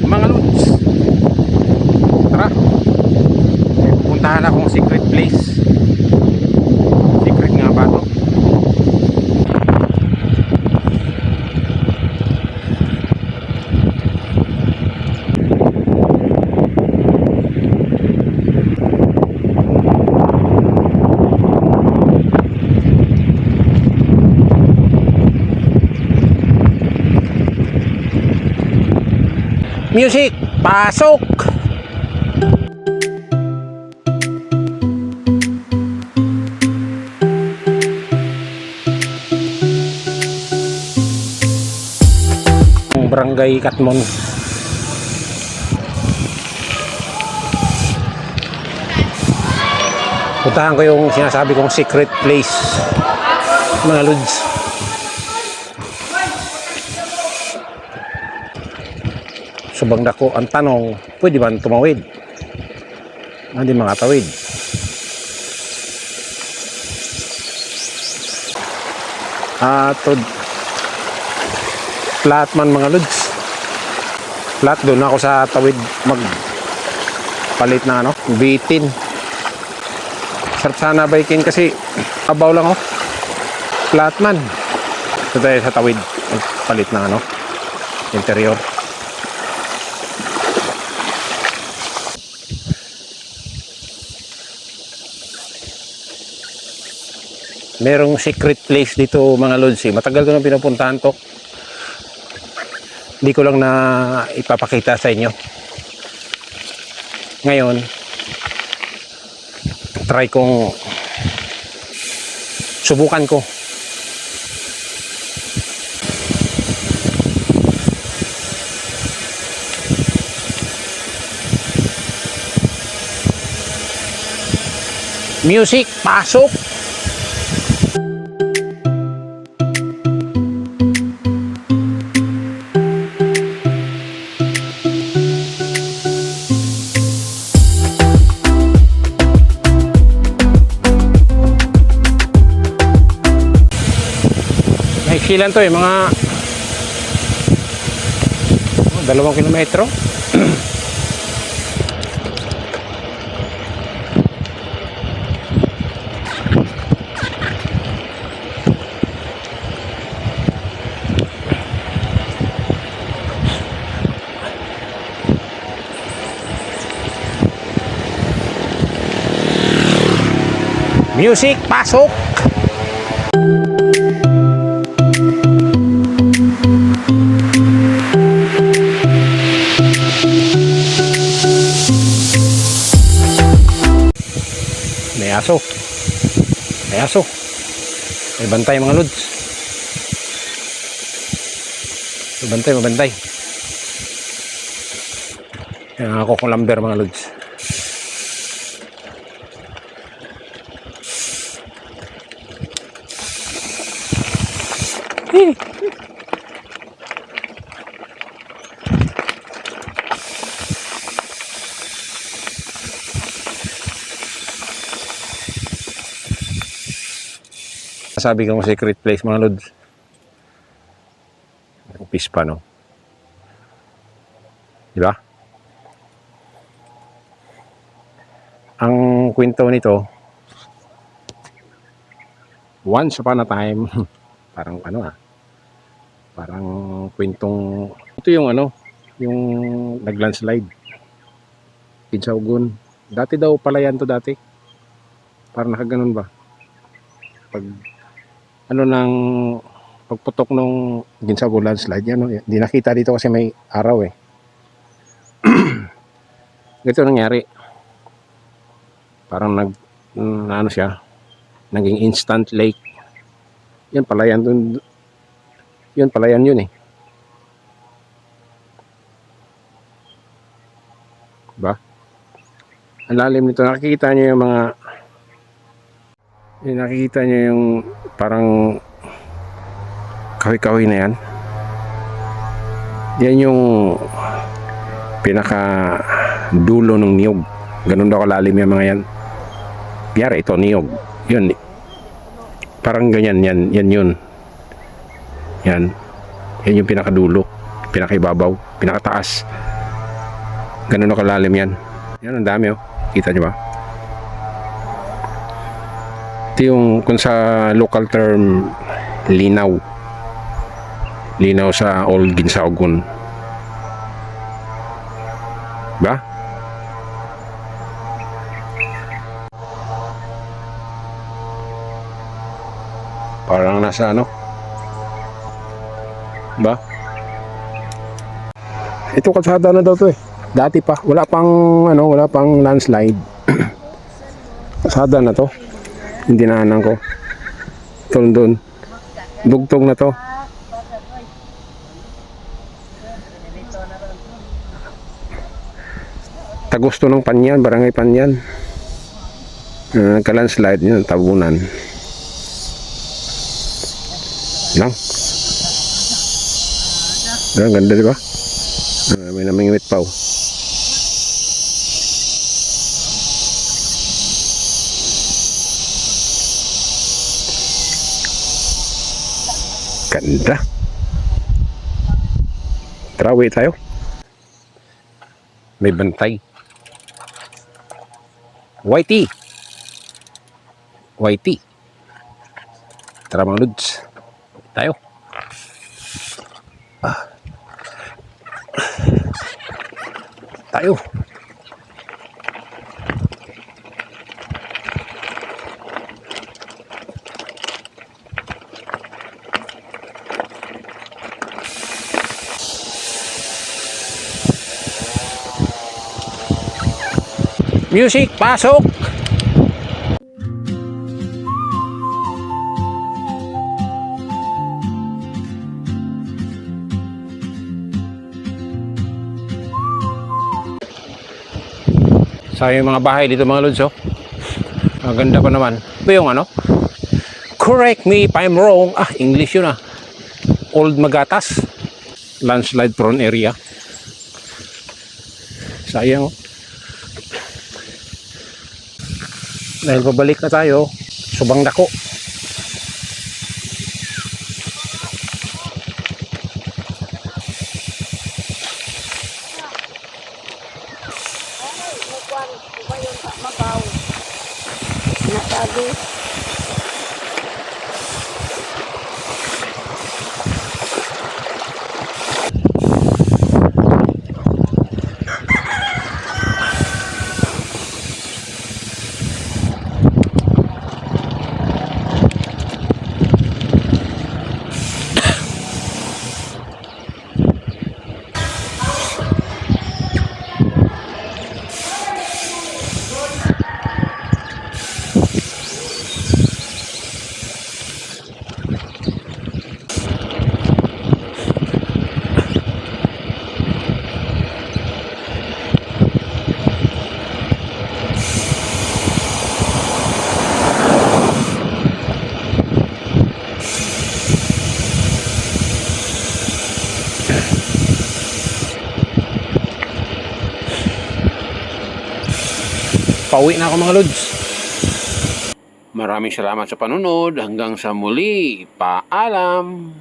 mga lods. Tara, may pupuntahan akong secret place. Secret nga ba to? Music, pasok! Barangay Katmon. Puntahan ko yung sinasabi kong secret place, mga lods. Subang dako ang tanong, pwede ba tumawid? Hindi makatawid. Flat man mga lods. Flat, doon ako sa tawid magpalit na bitin. Sarap sana bikin kasi abaw lang flat man. Ito tayo sa tawid magpalit na interior. Merong secret place dito mga lods. Matagal ko na pinupuntahan to. Hindi ko lang na ipapakita sa inyo. Ngayon, try kong subukan ko. Music, pasok! Ilan to mga 2 kilometro. Music, pasok! May aso. May aso. May bantay mga lods. May bantay, may bantay. Yan ako kung lumber mga lods. Sabi kong secret place mga lods. Pispa diba? Ang kwento nito, once upon a time, parang parang kwentong ito yung yung naglandslide Kinsaugun. Dati daw pala yan to dati, parang nakaganon ba pag ng pagputok nung Kinsaugun landslide yan, hindi nakita dito kasi may araw Ito nangyari, parang siya, naging instant lake. Yan palayan dun, yun palayan yun ba? Ang lalim nito, nakikita nyo yung mga nakikita nyo yung parang kahoy-kahoy na yan. Yan yung pinaka dulo ng niyog. Ganun daw kalalim yung mga yan. Biyara ito niyog. Yun. Parang ganyan yan. Yan yun. Yan. Yan yung pinakadulo. Pinakaibabaw. Pinakataas. Ganun na kalalim yan. Yan, ang dami oh. Kita nyo ba? Ito yung kung sa local term, linaw. Linaw sa Old Ginsaogun. Ba? Parang nasa ano? Ba? Ito kalsada na daw to eh. Dati pa, wala pang landslide. Kalsada na to. Hindi naanan ko. Doon. Dugtong na to. Tagusto ng Panyan, Barangay Panyan. Nagka-landslide yun, tabunan. Lang. Ang ganda, di ba? May namingwit pa. Ganda. Tara, wait tayo. May bantay. Whitey. Tara mga lods. Tayo. Tayo. Music, pasok! Sayang mga bahay dito mga lods oh. Ang ganda pa naman. Ito yung ano? Correct me if I'm wrong. English yun ah. Old Magatas. Landslide prone area. Sayang oh. Dahil pabalik na tayo, Subang Dako. Pauwi na ako mga lods. Maraming salamat sa panunod. Hanggang sa muli. Paalam.